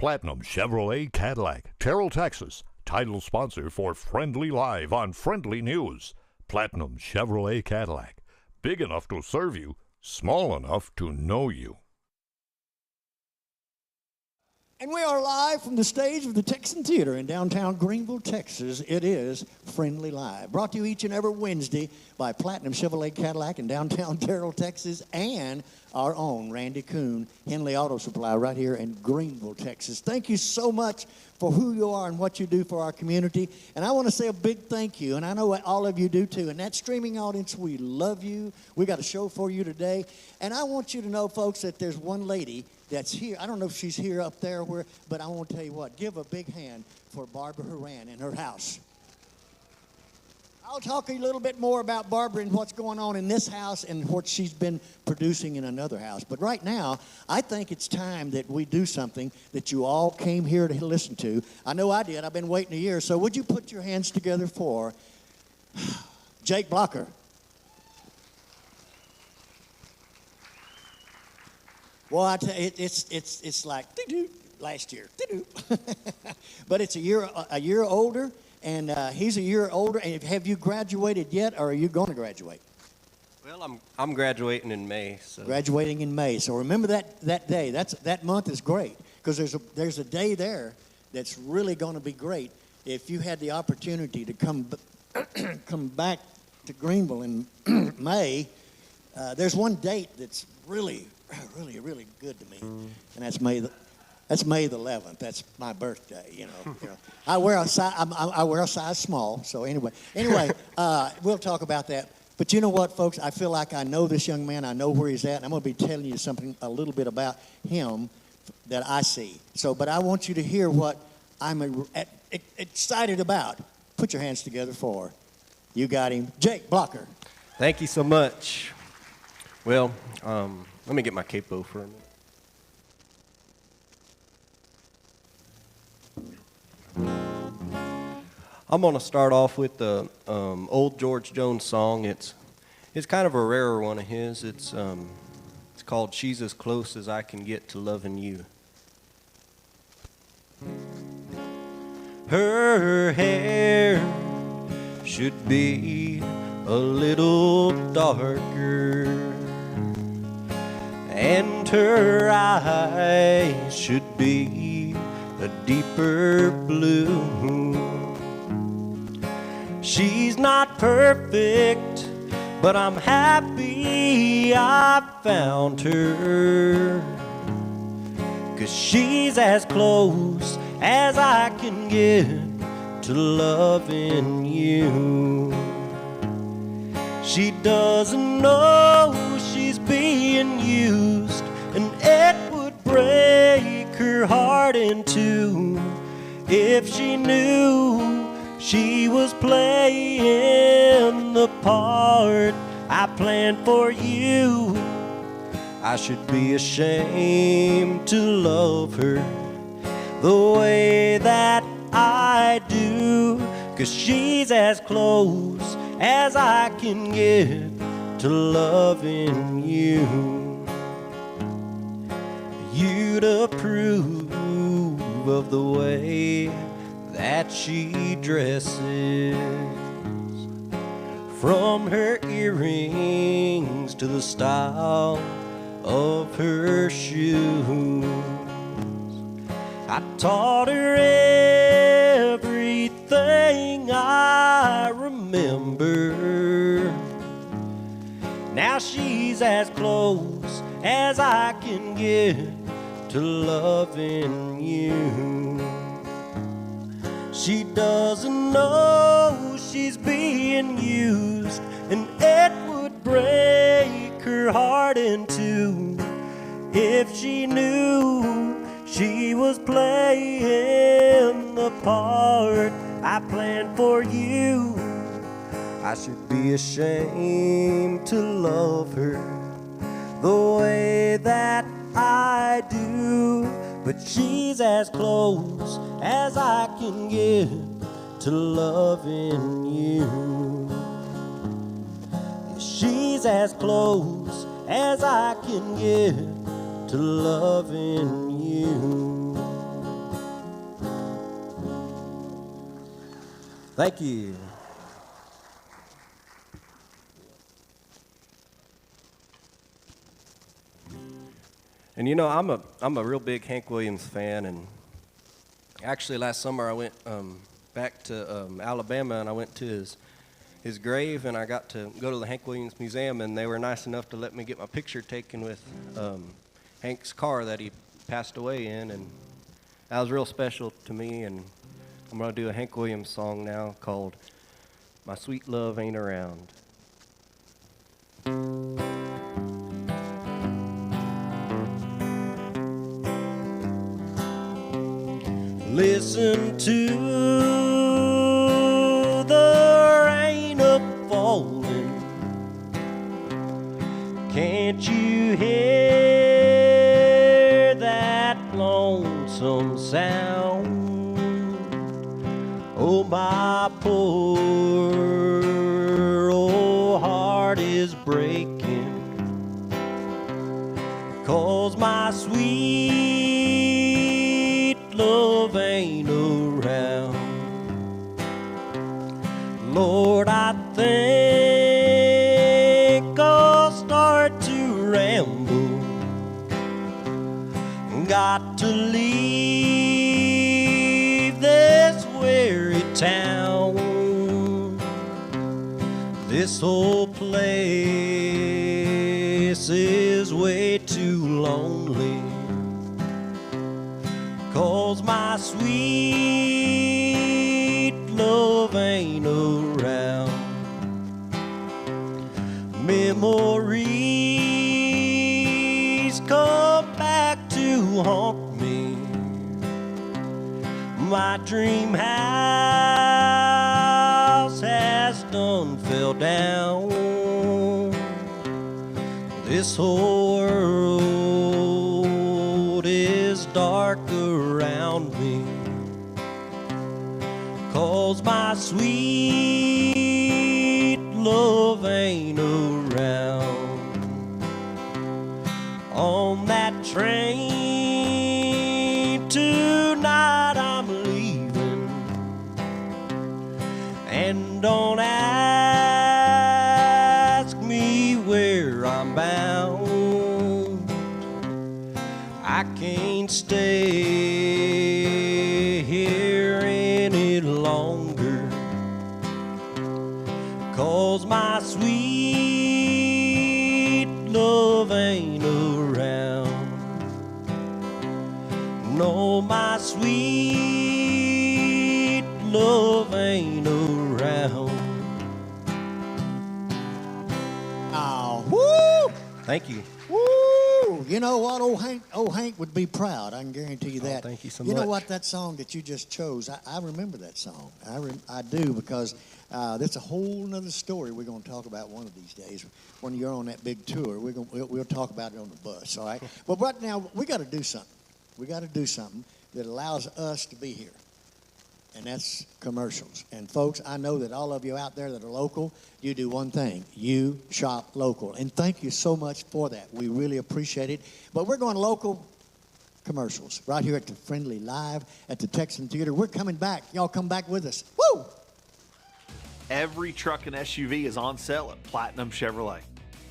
Platinum Chevrolet Cadillac, Terrell, Texas. Title sponsor for Friendly Live on Friendly News. Platinum Chevrolet Cadillac. Big enough to serve you, small enough to know you. And we are live from the stage of the Texan Theater in downtown Greenville, Texas. It is Friendly Live, brought to you each and every Wednesday by Platinum Chevrolet Cadillac in downtown Terrell, Texas, and our own Randy Kuhn, Henley Auto Supply, right here in Greenville, Texas. Thank you so much for who you are and what you do for our community. And I want to say a big thank you, and I know all of you do too. And that streaming audience, we love you. We got a show for you today. And I want you to know, folks, that there's one lady that's here. I don't know if she's here up there, but I want to tell you what. Give a big hand for Barbara Horan in her house. I'll talk a little bit more about Barbara and what's going on in this house and what she's been producing in another house. But right now, I think it's time that we do something that you all came here to listen to. I know I did. I've been waiting a year. So would you put your hands together for Jake Blocker? Well, I tell you, it's like last year, but it's a year older, and he's a year older. And have you graduated yet, or are you going to graduate? Well, I'm graduating in May. So. Graduating in May. So remember that day. That month is great because there's a day there that's really going to be great. If you had the opportunity to come back to Greenville in May, there's one date that's really good to me, and that's May the 11th. That's my birthday. You know. I wear a size small. So anyway, we'll talk about that. But you know what, folks? I feel like I know this young man. I know where he's at, and I'm going to be telling you a little bit about him that I see. So, but I want you to hear what I'm excited about. Put your hands together for. You got him, Jake Blocker. Thank you so much. Well, let me get my capo for a minute. I'm going to start off with the old George Jones song. It's kind of a rarer one of his. It's called "She's as Close as I Can Get to Loving You." Her hair should be a little darker, and her eyes should be a deeper blue. She's not perfect, but I'm happy I found her, 'cause she's as close as I can get to loving you. She doesn't know she's being used, and it would break her heart in two if she knew she was playing the part I planned for you. I should be ashamed to love her the way that I do, 'cause she's as close as I can get to loving you. You'd approve of the way that she dresses, from her earrings to the style of her shoes. I taught her everything I remember. Now she's as close as I can get to loving you. She doesn't know she's being used, and it would break her heart in two if she knew she was playing the part I planned for you. I should be ashamed to love her the way that I do, but she's as close as I can get to loving you. She's as close as I can get to loving you. Thank you. And you know, I'm a real big Hank Williams fan, and actually last summer I went back to Alabama, and I went to his grave, and I got to go to the Hank Williams Museum, and they were nice enough to let me get my picture taken with Hank's car that he passed away in, and that was real special to me. And I'm going to do a Hank Williams song now called My Sweet Love Ain't Around. Listen to the rain a-falling. Can't you hear that lonesome sound? Oh, my poor old heart is breaking, 'cause my sweet love ain't around. Lord, I think I'll start to ramble. Got to leave this weary town. This whole place is way too lonely, 'cause my sweet love ain't around. Memories come back to haunt me. My dream house has done fell down. This whole world is dark around me, 'cause my sweet love ain't around. On that train tonight I'm leaving, and don't ask me where I'm bound. I can't stay here any longer, 'cause my sweet love ain't around. No, my sweet love ain't around. Oh, woo! Thank you. Woo! You know what? Old Hank would be proud. I can guarantee you that. Thank you so much. You know much. what? That song that you just chose, I remember that song. I do, because that's a whole nother story we're going to talk about one of these days. When you're on that big tour, we'll talk about it on the bus, all right? But right now, we got to do something. We got to do something that allows us to be here, and that's commercials. And folks, I know that all of you out there that are local, you do one thing: you shop local. And thank you so much for that. We really appreciate it. But we're going local commercials right here at the Friendly Live at the Texan Theater. We're coming back. Y'all come back with us. Woo! Every truck and SUV is on sale at Platinum Chevrolet.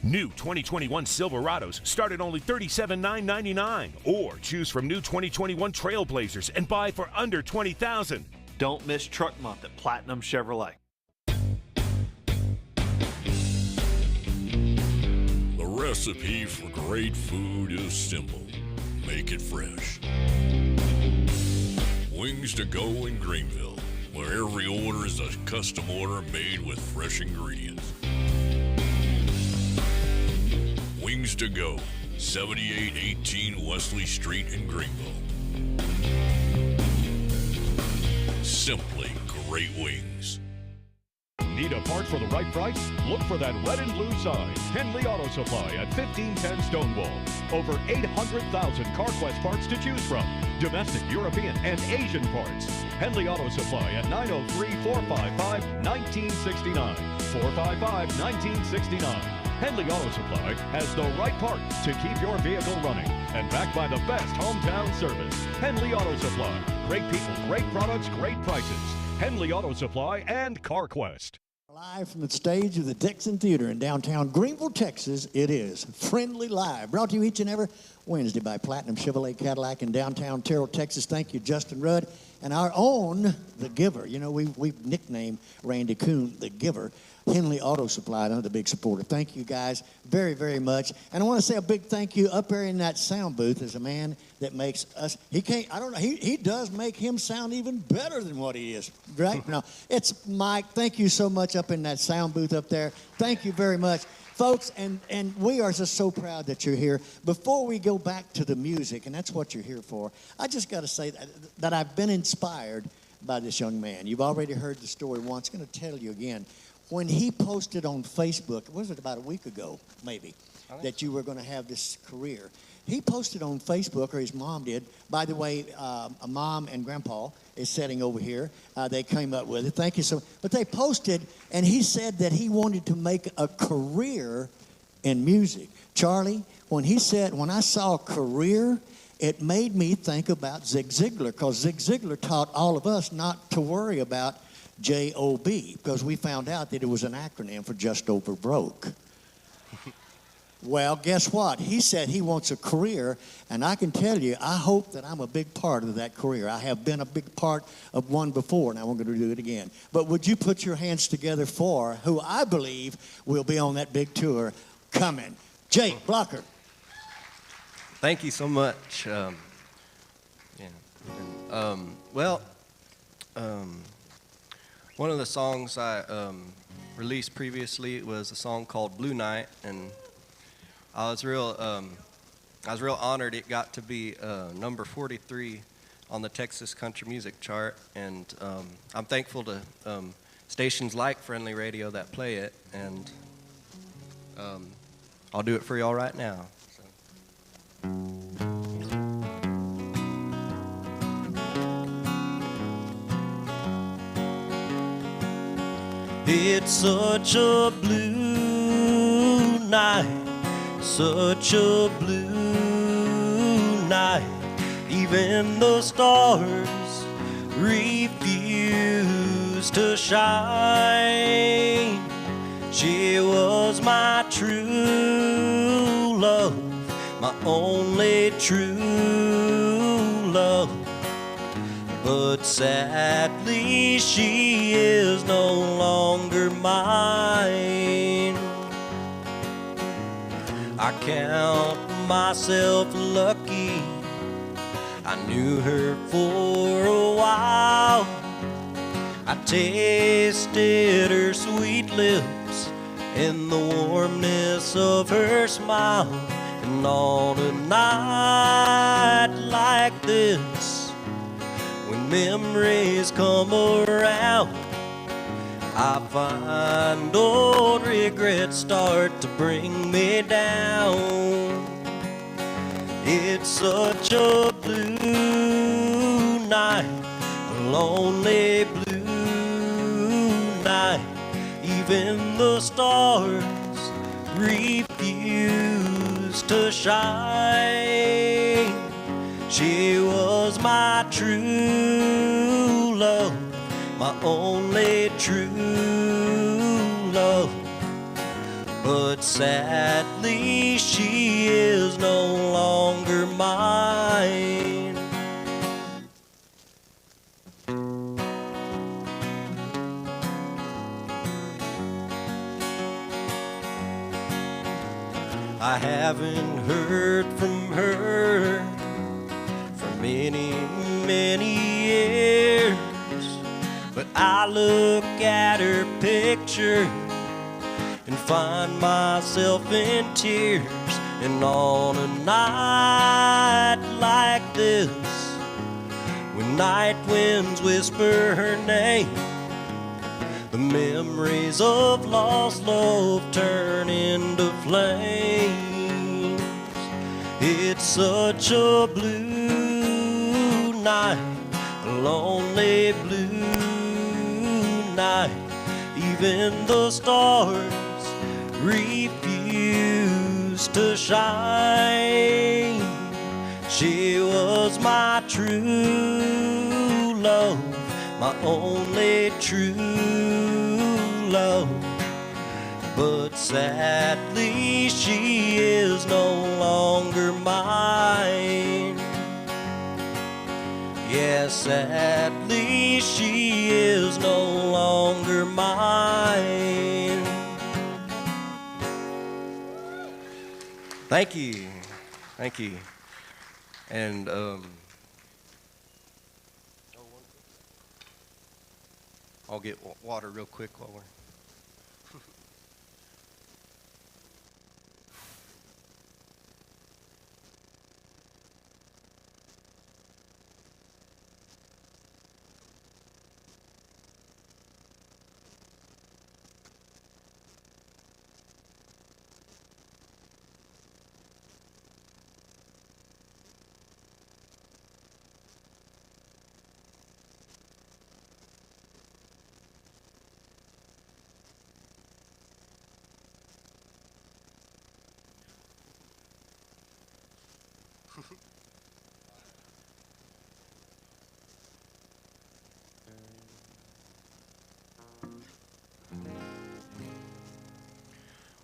New 2021 Silverados start at only $37,999, or choose from new 2021 Trailblazers and buy for under $20,000. Don't miss Truck Month at Platinum Chevrolet. The recipe for great food is simple. Make it fresh. Wings to go in Greenville, where every order is a custom order made with fresh ingredients. Wings to go, 7818 Wesley Street in Greenville. Simply great wings. Need a part for the right price? Look for that red and blue sign. Henley Auto Supply at 1510 Stonewall. Over 800,000 CarQuest parts to choose from. Domestic, European, and Asian parts. Henley Auto Supply at 903-455-1969. 455-1969. Henley Auto Supply has the right part to keep your vehicle running, and backed by the best hometown service. Henley Auto Supply. Great people, great products, great prices. Henley Auto Supply and CarQuest. Live from the stage of the Texan Theater in downtown Greenville, Texas, it is Friendly Live, brought to you each and every Wednesday by Platinum Chevrolet Cadillac in downtown Terrell, Texas. Thank you, Justin Rudd, and our own The Giver. You know, we've nicknamed Randy Kuhn The Giver. Henley Auto Supply, another big supporter. Thank you guys very, very much. And I want to say a big thank you up there in that sound booth is a man that makes us, he does make him sound even better than what he is, right? No, it's Mike. Thank you so much up in that sound booth up there. Thank you very much. Folks, and we are just so proud that you're here. Before we go back to the music, and that's what you're here for, I just got to say that I've been inspired by this young man. You've already heard the story once. I'm going to tell you again. When he posted on Facebook, was it about a week ago, maybe, that you were going to have this career? He posted on Facebook, or his mom did. By the way, a mom and grandpa is sitting over here. They came up with it. Thank you so much. But they posted, and he said that he wanted to make a career in music. Charlie, when I saw career, it made me think about Zig Ziglar, because Zig Ziglar taught all of us not to worry about J-O-B, because we found out that it was an acronym for just over broke. Well, guess what? He said he wants a career, and I can tell you, I hope that I'm a big part of that career. I have been a big part of one before, and I'm going to do it again. But would you put your hands together for who I believe will be on that big tour coming? Jake Blocker. Thank you so much. One of the songs I released previously was a song called Blue Night, and I was real honored it got to be number 43 on the Texas Country Music Chart, and I'm thankful to stations like Friendly Radio that play it, and I'll do it for y'all right now. It's such a blue night, such a blue night. Even the stars refuse to shine. She was my true love, my only true love. But sadly, she is no longer mine. I count myself lucky, I knew her for a while. I tasted her sweet lips and the warmness of her smile. And on a night like this, when memories come around, I find old regrets start to bring me down. It's such a blue night, a lonely blue night. Even the stars refuse to shine. She was my true love, my only true love. But sadly, she is no longer mine. I haven't heard from her for many, many years, but I look at her picture and find myself in tears. And on a night like this, when night winds whisper her name, the memories of lost love turn into flames. It's such a blue night, a lonely blue night. Even the stars refuse to shine. She was my true love, my only true love. But sadly she is no longer mine. Yes, sadly she is no longer mine. Thank you. Thank you. And I'll get water real quick while we're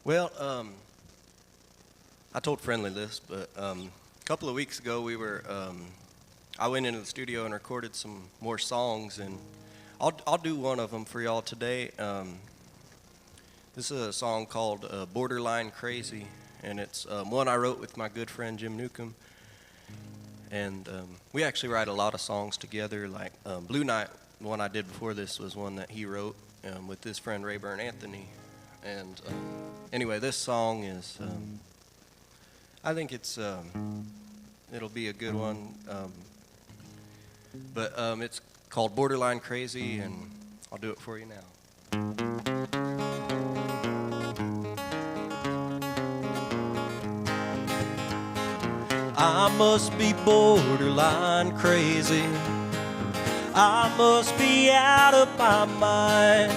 Well, I told Friendly this, but a couple of weeks ago I went into the studio and recorded some more songs, and I'll do one of them for y'all today. This is a song called Borderline Crazy, and it's one I wrote with my good friend Jim Newcomb. And we actually write a lot of songs together, like Blue Night, the one I did before this, was one that he wrote with his friend Rayburn Anthony. And anyway, this song is, I think it'll be a good one. But it's called Borderline Crazy, and I'll do it for you now. I must be borderline crazy. I must be out of my mind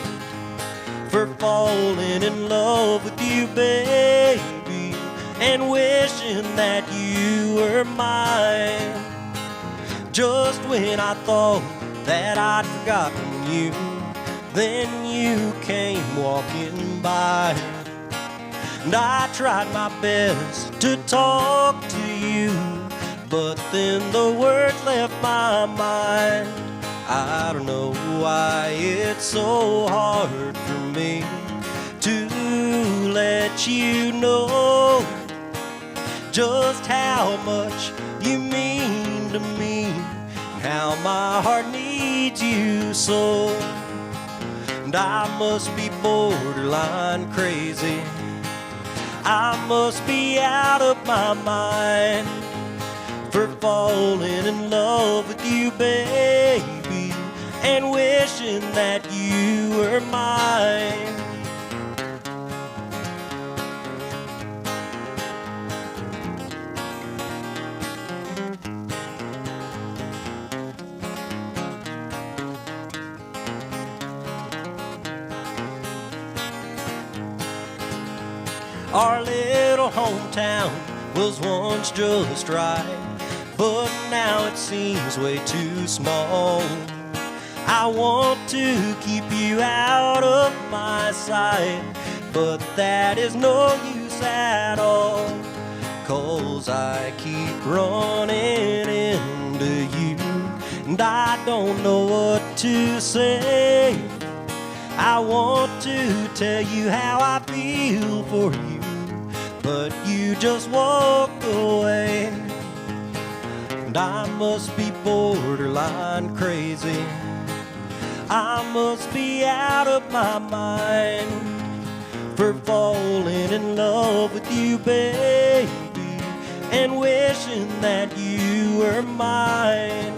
for falling in love with you, baby, and wishing that you were mine. Just when I thought that I'd forgotten you, then you came walking by. And I tried my best to talk to you, but then the words left my mind. I don't know why it's so hard for me to let you know just how much you mean to me, and how my heart needs you so. And I must be borderline crazy. I must be out of my mind for falling in love with you, baby, and wishing that you were mine. Our little hometown was once just right, but now it seems way too small. I want to keep you out of my sight, but that is no use at all, 'cause I keep running into you, and I don't know what to say. I want to tell you how I feel for you, but you just walk away. And I must be borderline crazy. I must be out of my mind for falling in love with you, baby, and wishing that you were mine.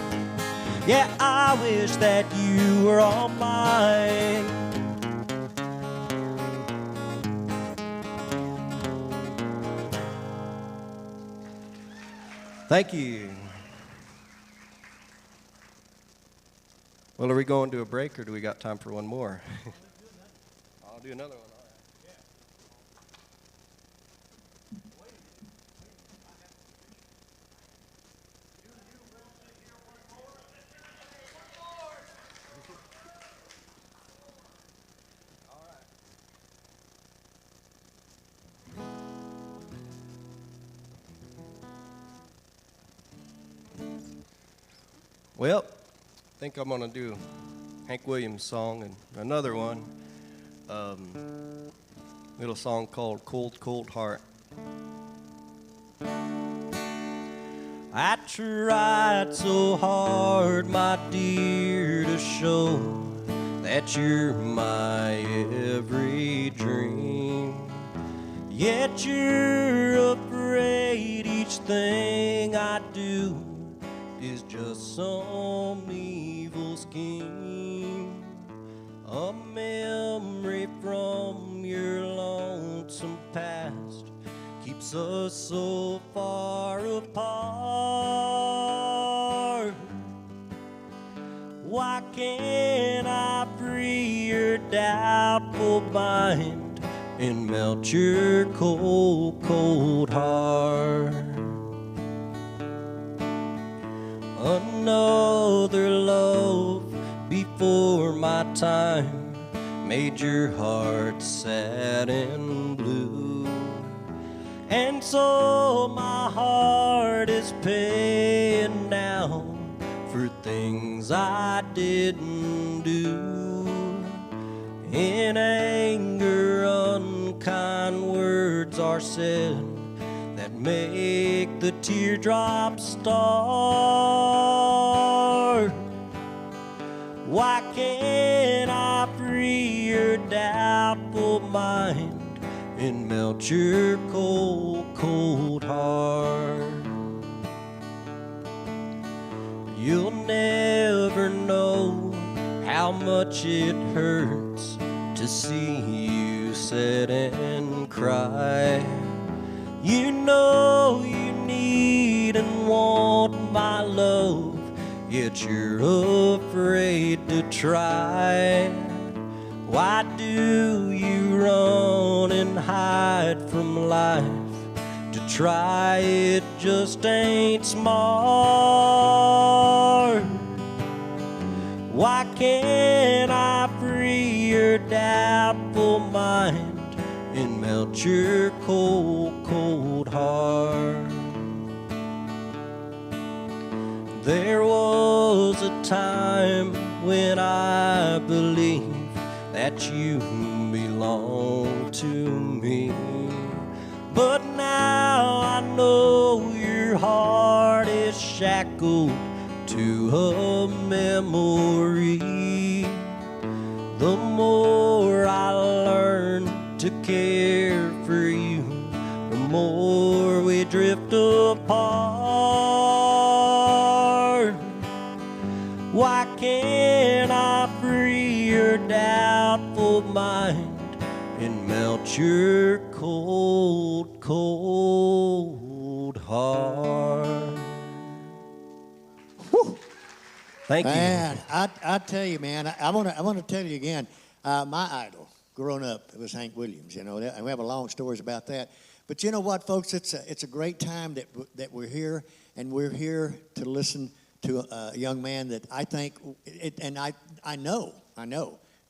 Yeah, I wish that you were all mine. Thank you. Well, are we going to a break, or do we got time for one more? I'll do another one. All right. Well, I think I'm gonna do Hank Williams song and another one. Little song called Cold, Cold Heart. I tried so hard, my dear, to show that you're my every dream. Yet you're afraid each thing I do is just some evil scheme. A memory from your lonesome past keeps us so far apart. Why can't I free your doubtful mind and melt your cold, cold heart? Another love before my time made your heart sad and blue, and so my heart is paying now for things I didn't do. In anger, unkind words are said that make the teardrops start. Why can't I free your doubtful mind and melt your cold, cold heart? You'll never know how much it hurts to see you sit and cry. You know you need and want my love, yet you're afraid to try. Why do you run and hide from life? To try it just ain't smart. Why can't I free your doubtful mind and melt your cold, cold heart? There was a time when I believed that you belonged to me, but now I know your heart is shackled to a memory. The more I learn to care for you, the more we drift apart. Why can't I free your doubtful mind and melt your cold, cold heart? Whew. Thank you. Man, I tell you, man, I want to tell you again, my idol growing up, it was Hank Williams, you know, and we have a long stories about that. But you know what, folks, it's a great time that we're here, and we're here to listen to a young man that I think, and I know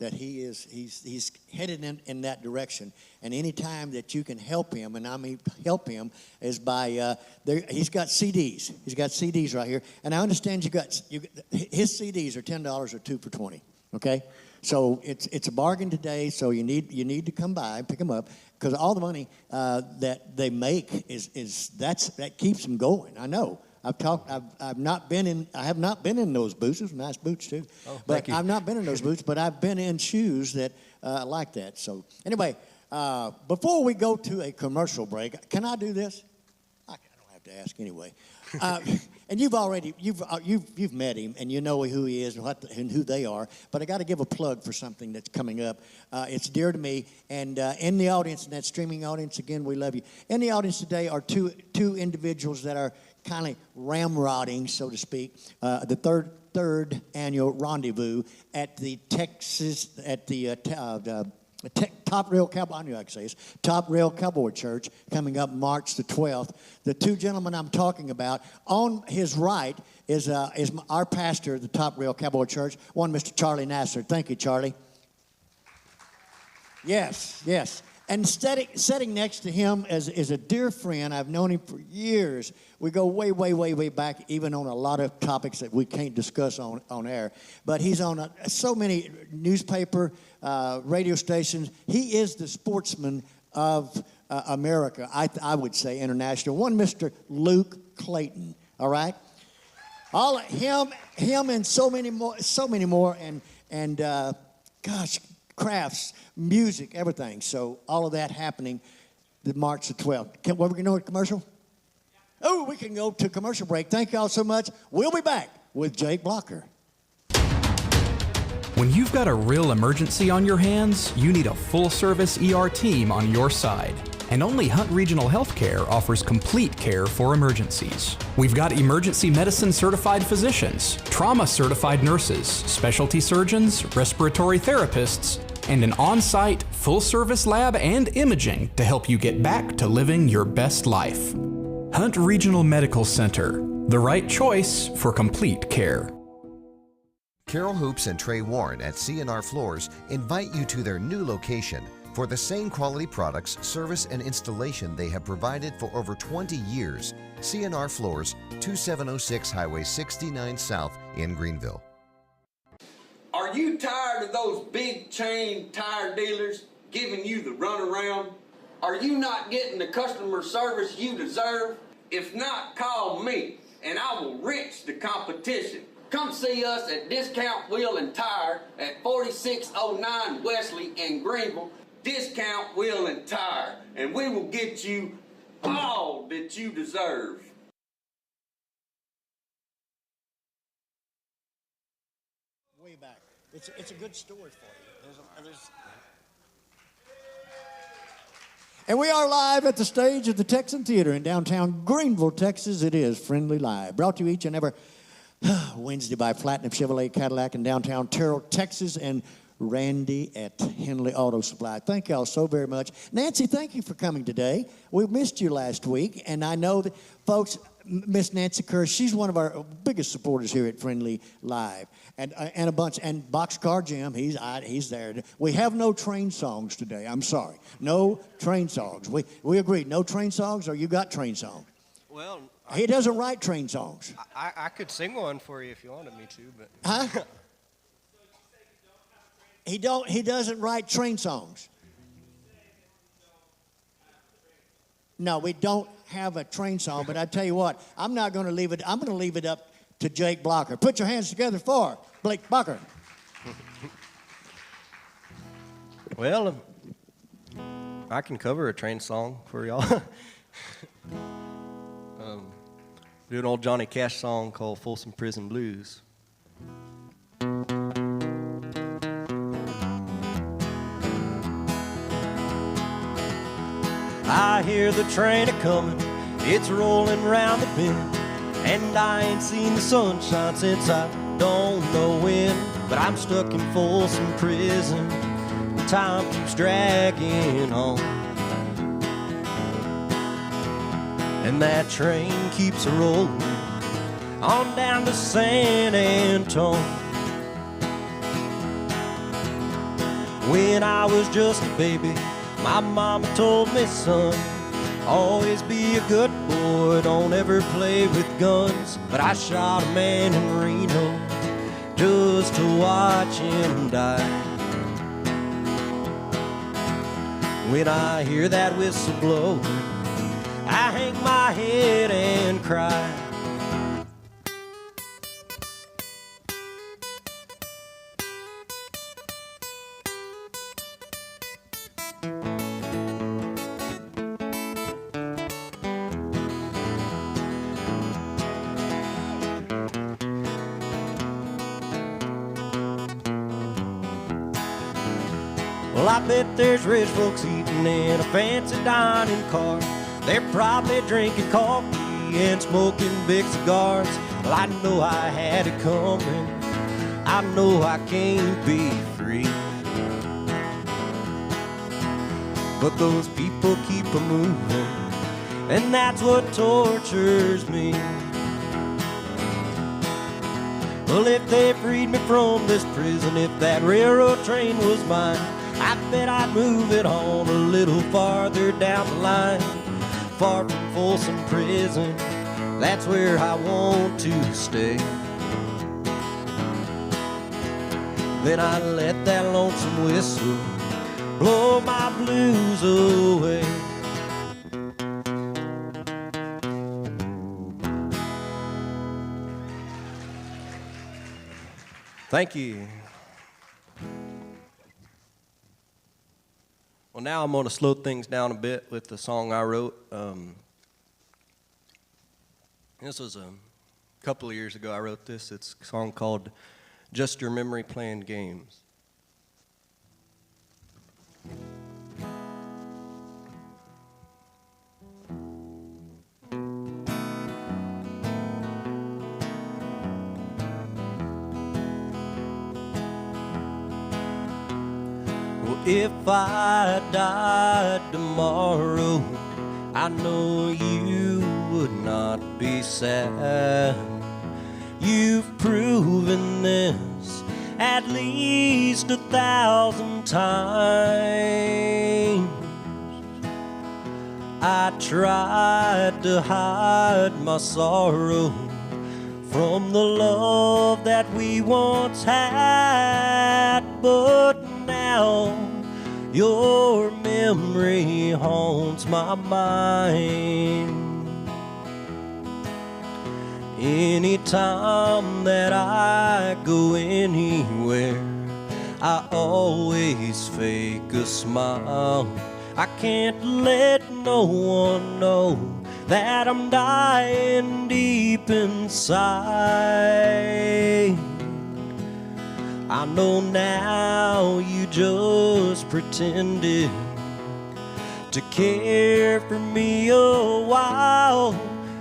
that he's headed in that direction. And any time that you can help him, and I mean help him, is by he's got CDs. He's got CDs right here, and I understand his CDs are $10 or 2 for $20. Okay, so it's a bargain today. So you need to come by and pick them up, because all the money that they make that keeps them going. I know. I have not been in those boots. Those are nice boots too. Oh, but I've not been in those boots, but I've been in shoes that like that. So anyway, before we go to a commercial break, can I do this? I don't have to ask anyway. And you've met him, and you know who he is and who they are. But I got to give a plug for something that's coming up. It's dear to me, and in the audience, in that streaming audience, again, we love you. In the audience today are two individuals that are kind of ramrodding, so to speak, the third annual rendezvous at the Top Rail Cowboy. I knew I could say this. Top Rail Cowboy Church, coming up March the 12th. The two gentlemen I'm talking about, on his right is our pastor of the Top Rail Cowboy Church, one Mr. Charlie Nasser. Thank you, Charlie. Yes. And sitting next to him is a dear friend. I've known him for years. We go way, way, way, way back, even on a lot of topics that we can't discuss on air. But he's on so many newspaper, radio stations. He is the sportsman of America, I would say, international. One Mr. Luke Clayton, all right? All him and so many more, and gosh, crafts, music, everything. So all of that happening the March the 12th. What, we can go to commercial? Oh, we can go to commercial break. Thank you all so much. We'll be back with Jake Blocker. When you've got a real emergency on your hands, you need a full-service ER team on your side. And only Hunt Regional Healthcare offers complete care for emergencies. We've got emergency medicine certified physicians, trauma certified nurses, specialty surgeons, respiratory therapists, and an on-site full-service lab and imaging to help you get back to living your best life. Hunt Regional Medical Center, the right choice for complete care. Carol Hoops and Trey Warren at C&R Floors invite you to their new location for the same quality products, service, and installation they have provided for over 20 years. C&R Floors, 2706 Highway 69 South in Greenville. Are you tired of those big chain tire dealers giving you the runaround? Are you not getting the customer service you deserve? If not, call me and I will wrench the competition. Come see us at Discount Wheel and Tire at 4609 Wesley in Greenville. Discount Wheel and Tire, and we will get you all that you deserve. Way back. It's a good story for you. And we are live at the stage of the Texan Theater in downtown Greenville, Texas. It is Friendly Live, brought to you each and every Wednesday by Platinum Chevrolet Cadillac in downtown Terrell, Texas, and Randy at Henley Auto Supply. Thank y'all so very much. Nancy, thank you for coming today. We missed you last week, and I know that, folks, Miss Nancy Kerr, she's one of our biggest supporters here at Friendly Live, and a bunch. And Boxcar Jim, he's there. We have no train songs today. I'm sorry, no train songs. We agreed, no train songs, or you got train songs. Well, he doesn't write train songs. I could sing one for you if you wanted me to, but huh? He doesn't write train songs. No, we don't have a train song, but I tell you what, I'm not going to leave it. I'm going to leave it up to Jake Blocker. Put your hands together for Blake Blocker. well, I can cover a train song for y'all. Do an old Johnny Cash song called Folsom Prison Blues. I hear the train a-comin', it's rolling round the bend, and I ain't seen the sunshine since I don't know when. But I'm stuck in Folsom Prison, time keeps dragging on, and that train keeps a-rolling on down to San Antone. When I was just a baby, my mama told me, son, always be a good boy, don't ever play with guns. But I shot a man in Reno just to watch him die. When I hear that whistle blow, I hang my head and cry. Well, I bet there's rich folks eating in a fancy dining car. They're probably drinking coffee and smoking big cigars. Well, I know I had it coming, I know I can't be free, but those people keep a moving, and that's what tortures me. Well, if they freed me from this prison, if that railroad train was mine, I bet I'd move it on a little farther down the line, far from Folsom Prison. That's where I want to stay. Then I'd let that lonesome whistle blow my blues away. Thank you. Well, now I'm going to slow things down a bit with the song I wrote. This was a couple of years ago I wrote this. It's a song called Just Your Memory Playing Games. If I died tomorrow, I know you would not be sad. You've proven this at least 1,000 times. I tried to hide my sorrow from the love that we once had, but now your memory haunts my mind. Anytime that I go anywhere, I always fake a smile. I can't let no one know that I'm dying deep inside. I know now you just pretended to care for me a while.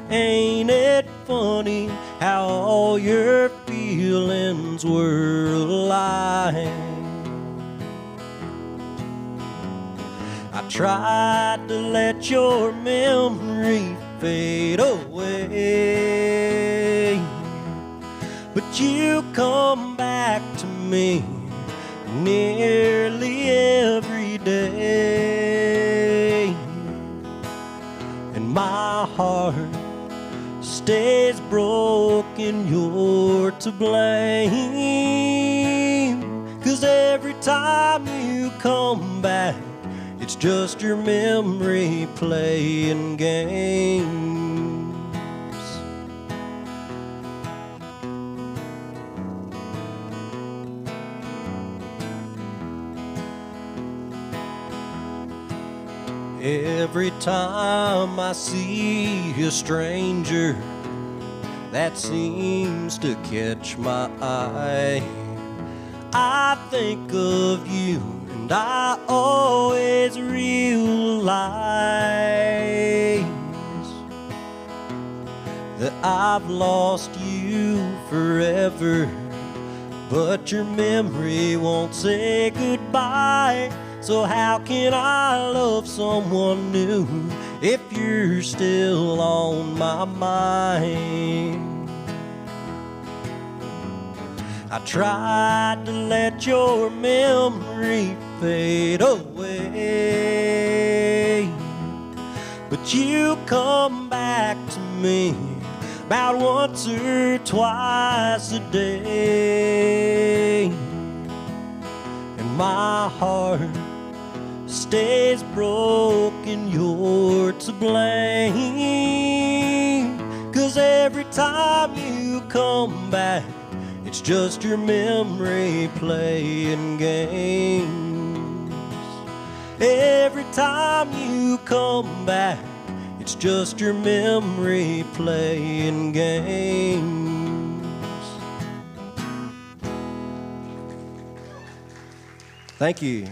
Ain't it funny how all your feelings were a lie? I tried to let your memory fade away, but you come back to me nearly every day, and my heart stays broken. You're to blame, 'cause every time you come back, it's just your memory playing games. Every time I see a stranger that seems to catch my eye, I think of you, and I always realize that I've lost you forever, but your memory won't say goodbye. So how can I love someone new if you're still on my mind? I tried to let your memory fade away, but you come back to me about once or twice a day, and my heart stays broken. You're to blame, 'cause every time you come back, it's just your memory playing games. Every time you come back, it's just your memory playing games. Thank you.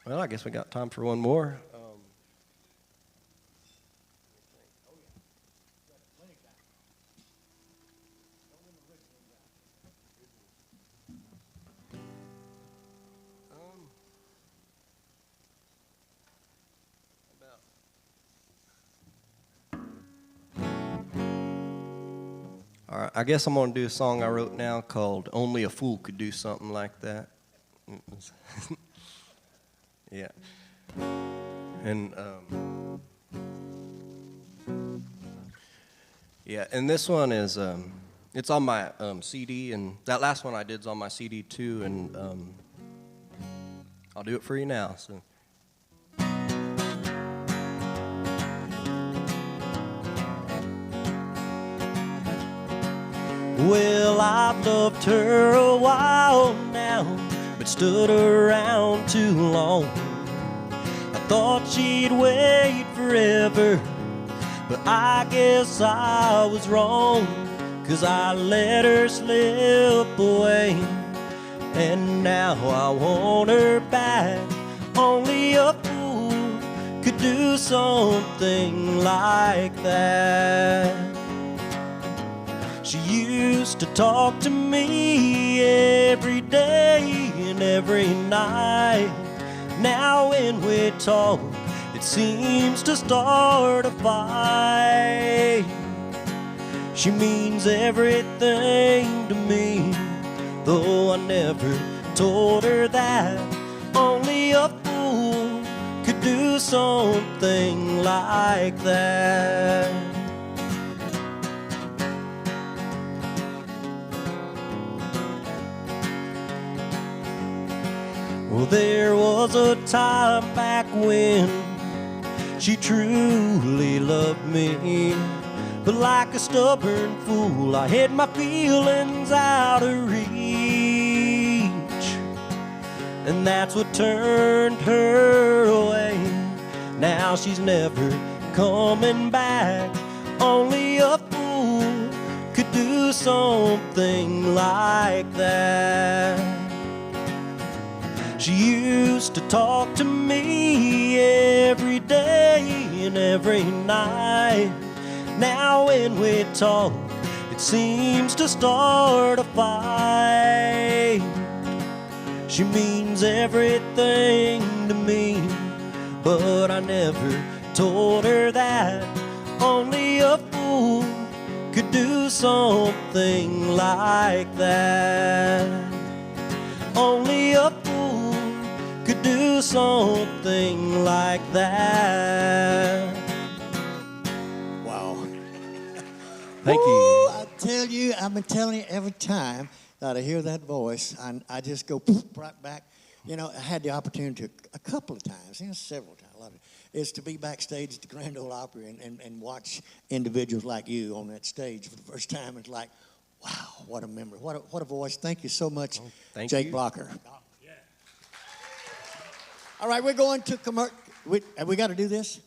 Well, I guess we got time for one more. All right, I guess I'm going to do a song I wrote now called Only a Fool Could Do Something Like That. Yeah. And, yeah, and this one is, it's on my CD, and that last one I did is on my CD too, and I'll do it for you now, so. Well, I've loved her a while now, but stood around too long. I thought she'd wait forever, but I guess I was wrong, 'cause I let her slip away, and now I want her back. Only a fool could do something like that. She used to talk to me every day and every night. Now when we talk, it seems to start a fight. She means everything to me, though I never told her that. Only a fool could do something like that. Well, there was a time back when she truly loved me, but like a stubborn fool, I hid my feelings out of reach, and that's what turned her away. Now she's never coming back. Only a fool could do something like that. She used to talk to me every day and every night. Now when we talk, it seems to start a fight. She means everything to me, but I never told her that. Only a fool could do something like that. Only a fool could do something like that. Wow. Thank Woo, you. I tell you, I've been telling you every time that I hear that voice, I just go right back. You know, I had the opportunity a couple of times, several times, a lot of it, is to be backstage at the Grand Ole Opry and watch individuals like you on that stage for the first time. It's like, wow, what a memory, what a voice. Thank you so much, Jake Blocker. All right, we're going to commercial. Have we got to do this?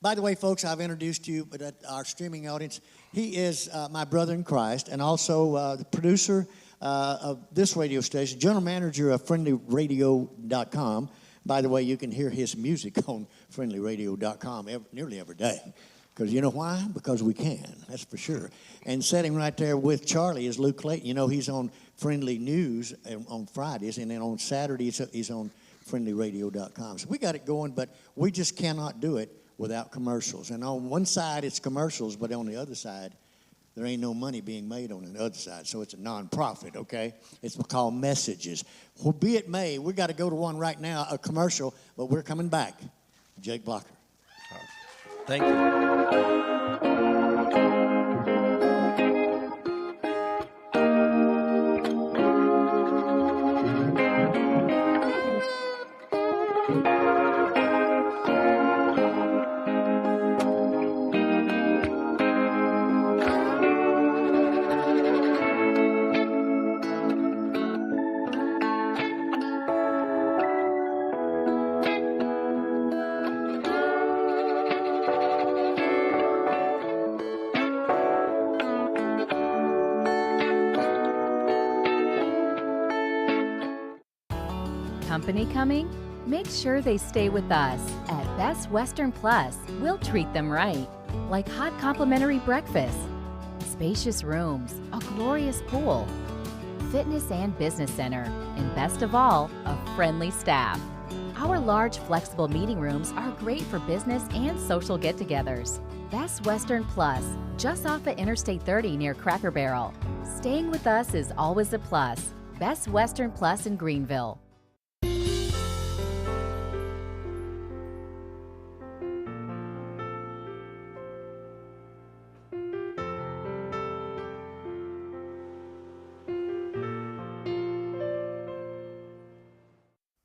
By the way, folks, I've introduced you, but our streaming audience, he is my brother in Christ, and also the producer of this radio station, general manager of friendlyradio.com. By the way, you can hear his music on friendlyradio.com nearly every day. Because you know why? Because we can, that's for sure. And sitting right there with Charlie is Luke Clayton. You know, he's on Friendly News on Fridays, and then on Saturdays he's on friendlyradio.com. So we got it going, but we just cannot do it without commercials. And on one side, it's commercials, but on the other side, there ain't no money being made on the other side, so it's a non-profit, okay? It's called Messages. Well, be it may, we got to go to one right now, a commercial, but we're coming back. Jake Blocker. Thank you. Company coming? Make sure they stay with us. At Best Western Plus, we'll treat them right. Like hot complimentary breakfast, spacious rooms, a glorious pool, fitness and business center, and best of all, a friendly staff. Our large, flexible meeting rooms are great for business and social get-togethers. Best Western Plus, just off of Interstate 30 near Cracker Barrel. Staying with us is always a plus. Best Western Plus in Greenville.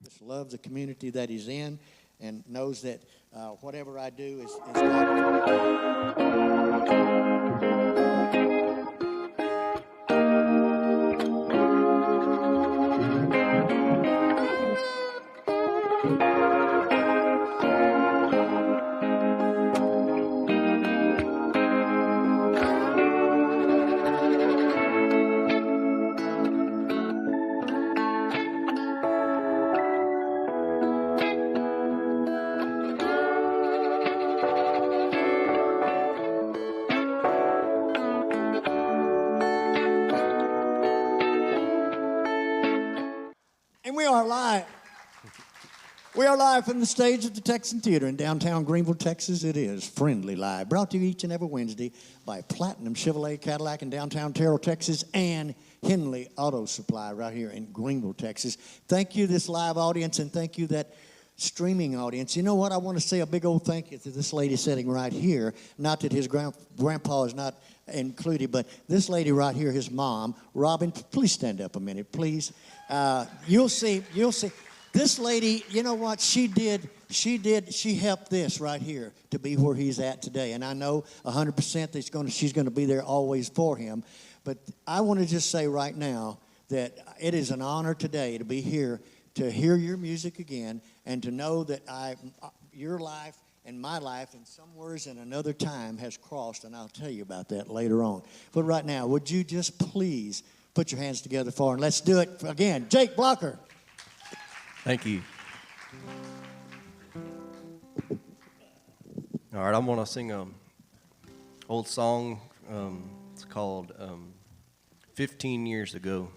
Just loves the community that he's in and knows that whatever I do is God. And we are live. We are live from the stage of the Texan Theater in downtown Greenville, Texas. It is Friendly Live, brought to you each and every Wednesday by Platinum Chevrolet Cadillac in downtown Terrell, Texas, and Henley Auto Supply right here in Greenville, Texas. Thank you, this live audience, and thank you, that streaming audience. You know what? I want to say a big old thank you to this lady sitting right here. Not that his grandpa is not included, but this lady right here, his mom, Robin. Please stand up a minute, please. You'll see. This lady, you know what she did? She helped this right here to be where he's at today. And I know 100% that she's going to be there always for him. But I want to just say right now that it is an honor today to be here to hear your music again and to know that your life and my life in some words in another time has crossed, and I'll tell you about that later on. But right now, would you just please put your hands together for, and let's do it again. Jake Blocker. Thank you. All right, I'm going to sing an old song. It's called 15 Years Ago.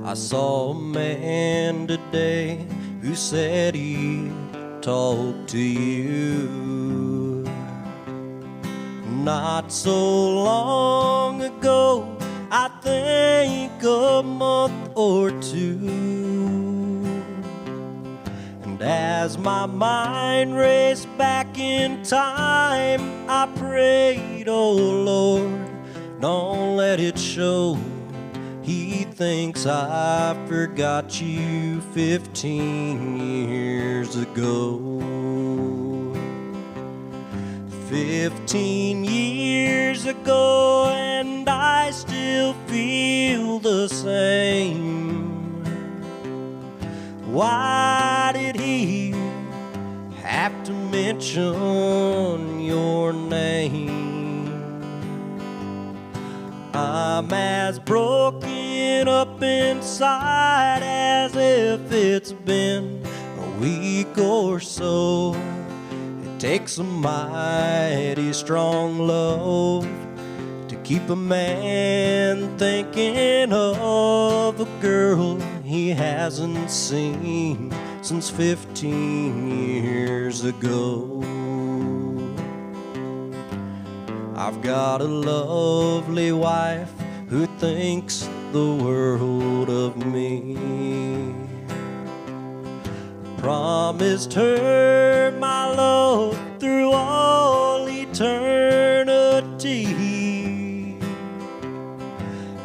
I saw a man today who said he'd talk to you. Not so long ago, I think a month or two. And as my mind raced back in time, I prayed, oh Lord, don't let it show. He thinks I forgot you 15 years ago. 15 years ago, and I still feel the same. Why did he have to mention your name? I'm as broken up inside as if it's been a week or so. It takes a mighty strong love to keep a man thinking of a girl he hasn't seen since 15 years ago. I've got a lovely wife who thinks the world of me. Promised her my love through all eternity.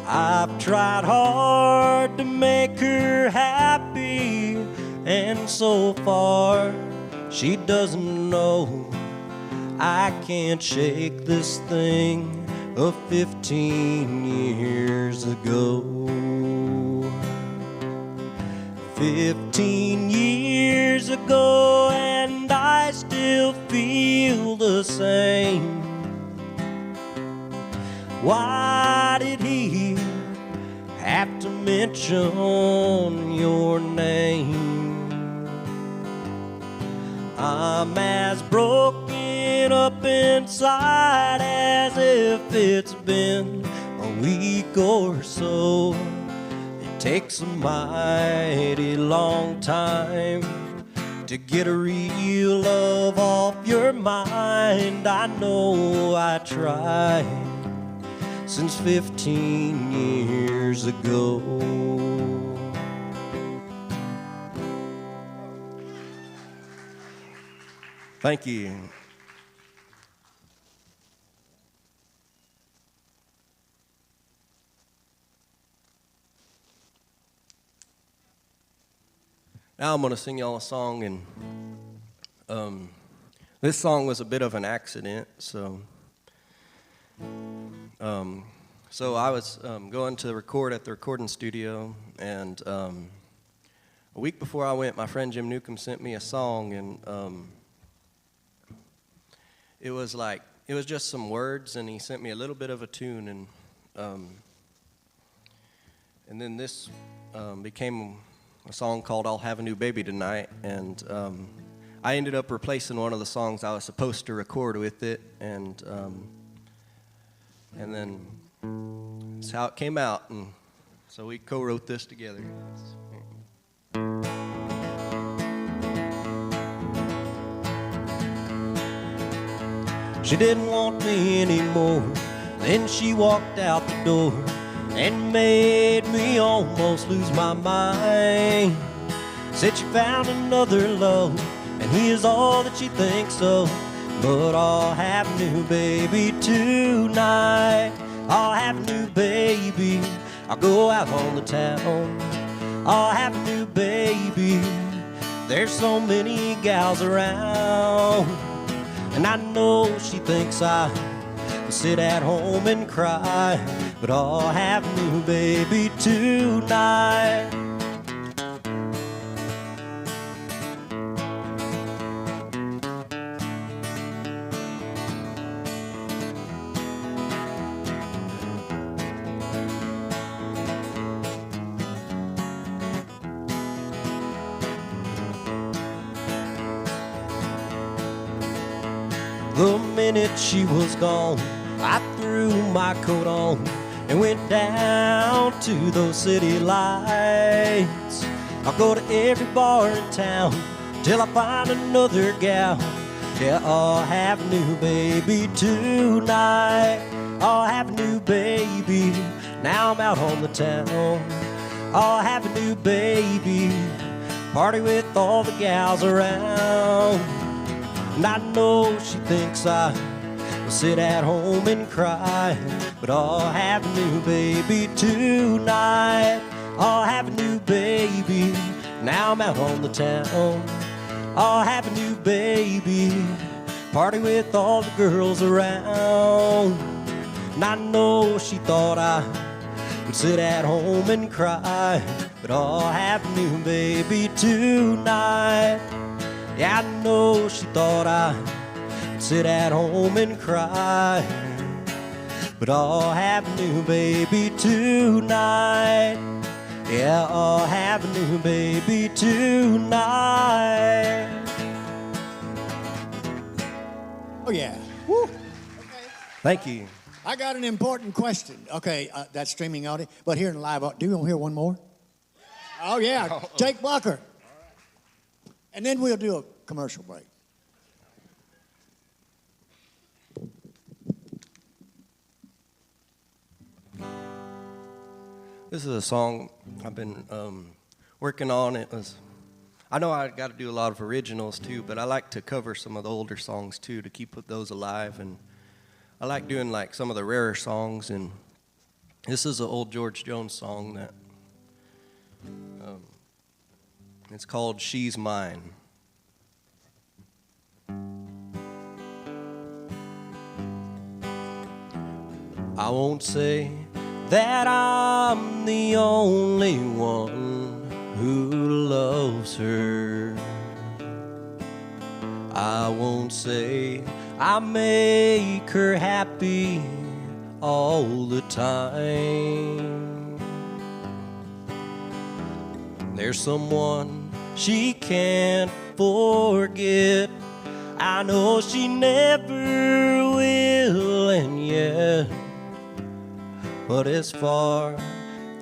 I've tried hard to make her happy, and so far she doesn't know I can't shake this thing of 15 years ago. 15 years ago, and I still feel the same. Why did he have to mention your name? I'm as broken up inside as if it's been a week or so. It Takes a mighty long time to get a real love off your mind. I know I tried since 15 years ago. Thank you. Now I'm going to sing y'all a song, and this song was a bit of an accident. So I was going to record at the recording studio, and a week before I went, my friend Jim Newcomb sent me a song, and it was just some words, and he sent me a little bit of a tune, and then this became a song called "I'll Have a New Baby Tonight," and I ended up replacing one of the songs I was supposed to record with it, and then that's how it came out, and so we co-wrote this together. She didn't want me anymore, then she walked out the door and made me almost lose my mind. Said she found another love, and he is all that she thinks of. But I'll have a new baby tonight. I'll have a new baby. I'll go out on the town. I'll have a new baby. There's so many gals around, and I know she thinks I sit at home and cry, but I'll have a new baby tonight. The minute she was gone, I threw my coat on and went down to those city lights. I'll go to every bar in town till I find another gal. Yeah, I'll have a new baby tonight. I'll have a new baby. Now I'm out on the town. I'll have a new baby. Party with all the gals around. And I know she thinks I will sit at home and cry, but I'll have a new baby tonight. I'll have a new baby. Now I'm out on the town. I'll have a new baby. Party with all the girls around. And I know she thought I would sit at home and cry, but I'll have a new baby tonight. Yeah, I know she thought I would sit at home and cry, but I'll have a new baby tonight. Yeah, I'll have a new baby tonight. Oh, yeah. Woo. Okay. Thank you. I got an important question. Okay, that's streaming audio, but here in live, do you want to hear one more? Oh, yeah. Jake Blocker. And then we'll do a commercial break. This is a song I've been working on. I know I got to do a lot of originals too, but I like to cover some of the older songs too to keep those alive. And I like doing like some of the rarer songs. And this is an old George Jones song that it's called "She's Mine." I won't say that I'm the only one who loves her. I won't say I make her happy all the time. There's someone she can't forget. I know she never will, and yet, but as far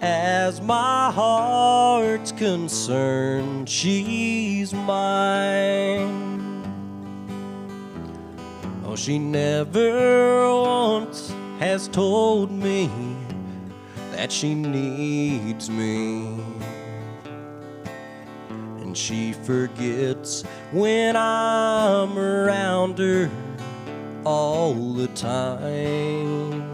as my heart's concerned, she's mine. Oh, she never once has told me that she needs me. And she forgets when I'm around her all the time.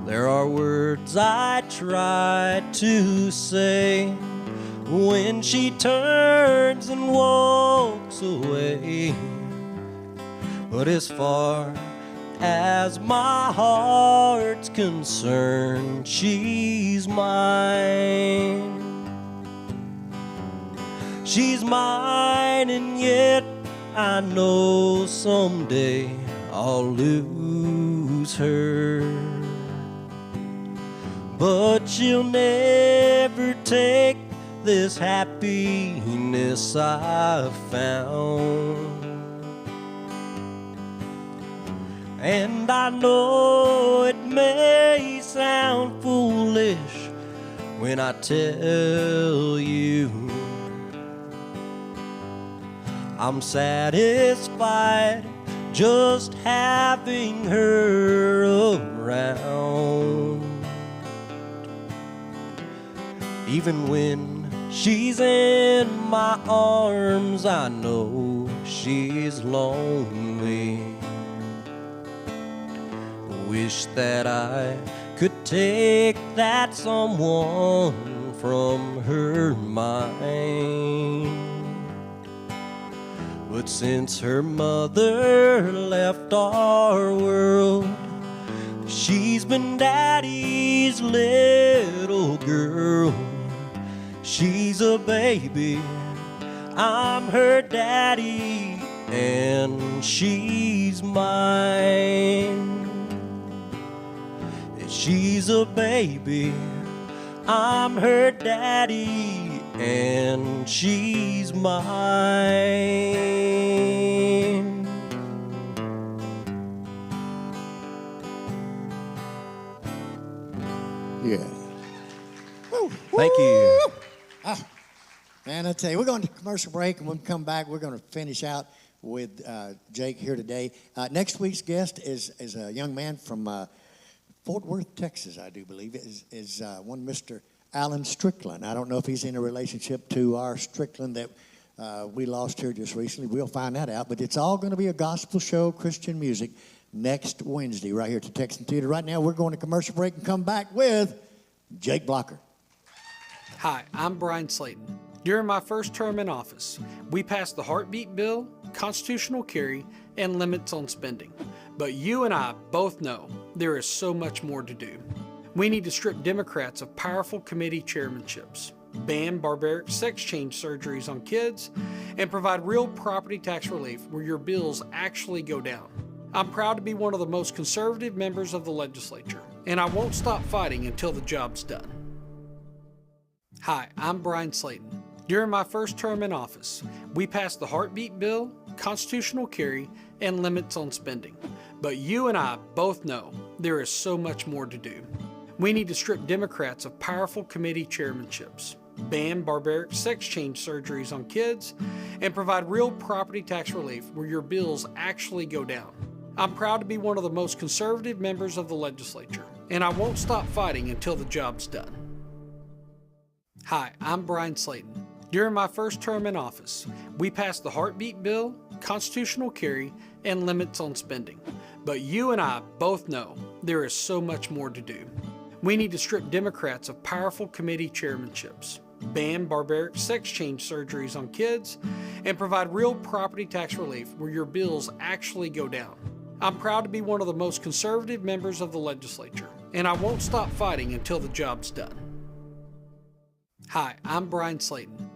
There are words I try to say when she turns and walks away, but as far as my heart's concerned, she's mine. She's mine, and yet I know someday I'll lose her. But she'll never take this happiness I've found. And I know it may sound foolish when I tell you I'm satisfied just having her around. Even when she's in my arms, I know she's lonely. Wish that I could take that someone from her mind. But since her mother left our world, she's been daddy's little girl. She's a baby, I'm her daddy, and she's mine. She's a baby, I'm her daddy, and she's mine. Yeah. Woo, Thank you. Man, I tell you, we're going to commercial break, and when we come back, we're going to finish out with Jake here today. Next week's guest is a young man from Fort Worth, Texas, I do believe, is one Mr. Alan Strickland. I don't know if he's in a relationship to our Strickland that we lost here just recently. We'll find that out. But it's all going to be a gospel show, Christian music, next Wednesday right here at the Texan Theater. Right now, we're going to commercial break and come back with Jake Blocker. Hi, I'm Brian Slayton. During my first term in office, we passed the heartbeat bill, constitutional carry, and limits on spending. But you and I both know there is so much more to do. We need to strip Democrats of powerful committee chairmanships, ban barbaric sex change surgeries on kids, and provide real property tax relief where your bills actually go down. I'm proud to be one of the most conservative members of the legislature, and I won't stop fighting until the job's done. Hi, I'm Brian Slayton. During my first term in office, we passed the heartbeat bill, constitutional carry, and limits on spending. But you and I both know there is so much more to do. We need to strip Democrats of powerful committee chairmanships, ban barbaric sex change surgeries on kids, and provide real property tax relief where your bills actually go down. I'm proud to be one of the most conservative members of the legislature, and I won't stop fighting until the job's done. Hi, I'm Brian Slayton. During my first term in office, we passed the heartbeat bill, constitutional carry, and limits on spending. But you and I both know there is so much more to do. We need to strip Democrats of powerful committee chairmanships, ban barbaric sex change surgeries on kids, and provide real property tax relief where your bills actually go down. I'm proud to be one of the most conservative members of the legislature, and I won't stop fighting until the job's done. Hi, I'm Brian Slayton.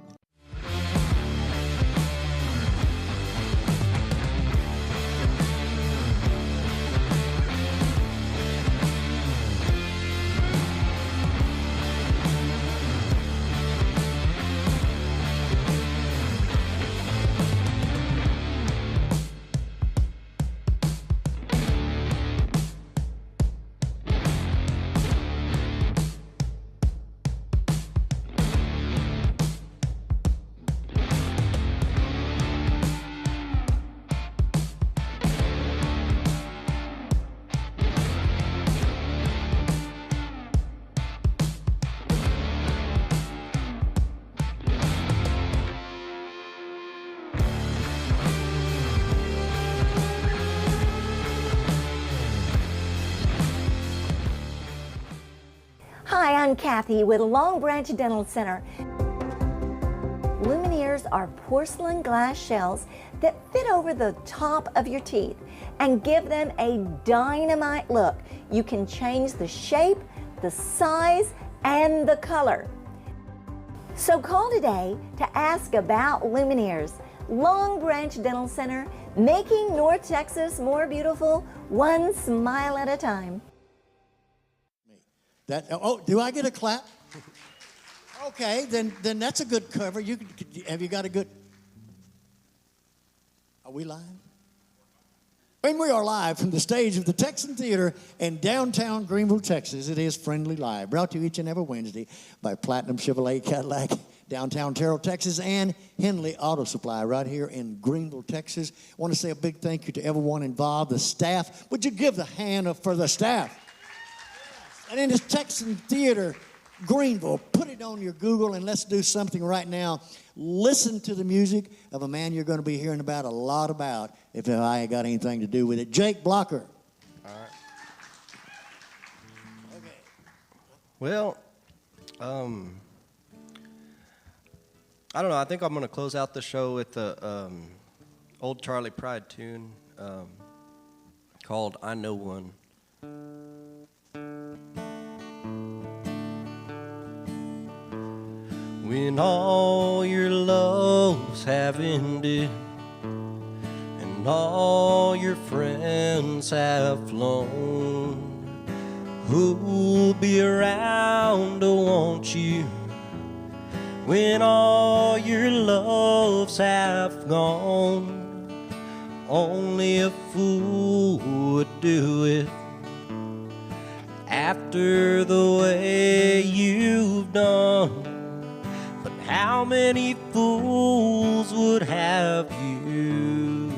and Kathy with Long Branch Dental Center. Lumineers are porcelain glass shells that fit over the top of your teeth and give them a dynamite look. You can change the shape, the size, and the color. So call today to ask about Lumineers. Long Branch Dental Center, making North Texas more beautiful, one smile at a time. Do I get a clap? Okay, then that's a good cover. Have you got a good? Are we live? And we are live from the stage of the Texan Theater in downtown Greenville, Texas. It is Friendly Live, brought to you each and every Wednesday by Platinum Chevrolet Cadillac, downtown Terrell, Texas, and Henley Auto Supply right here in Greenville, Texas. I want to say a big thank you to everyone involved, the staff. Would you give the hand up for the staff? And in this Texan Theater, Greenville, put it on your Google and let's do something right now. Listen to the music of a man you're going to be hearing about a lot about if I ain't got anything to do with it. Jake Blocker. All right. Okay. Well, I don't know. I think I'm going to close out the show with the old Charlie Pride tune called I Know One. When all your loves have ended and all your friends have flown, who'll be around to want you when all your loves have gone? Only a fool would do it after the way you've done. How many fools would have you?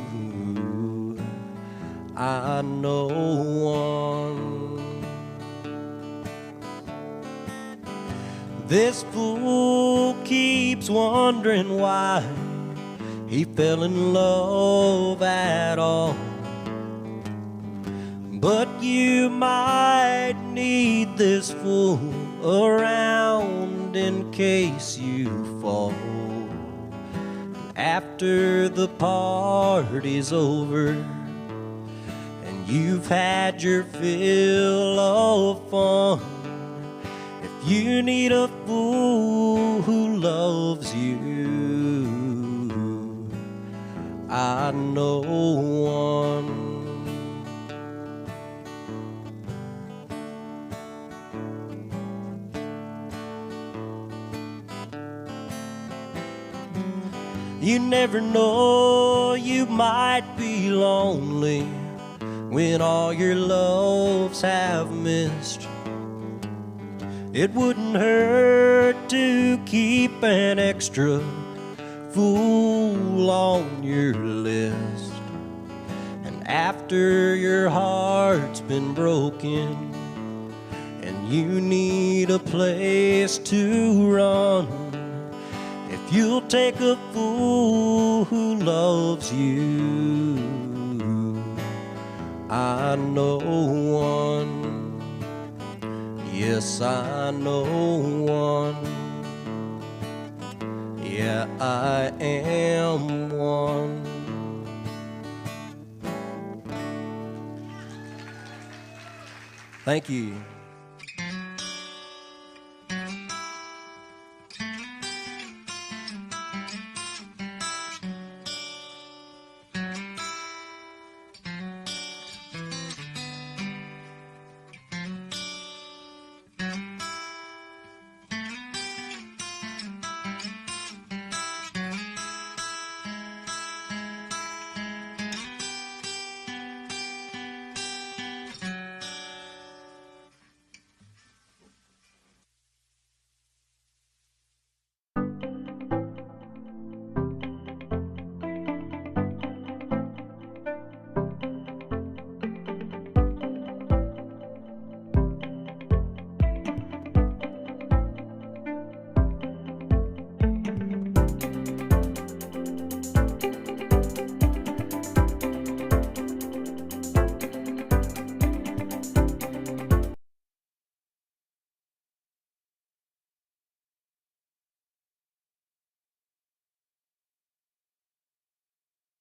I know one. This fool keeps wondering why he fell in love at all. But you might need this fool around in case you fall. After the party's over and you've had your fill of fun, if you need a fool who loves you, I know one. You never know, you might be lonely when all your loves have missed. It wouldn't hurt to keep an extra fool on your list. And after your heart's been broken and you need a place to run, you'll take a fool who loves you. I know one. Yes, I know one. Yeah, I am one. Thank you.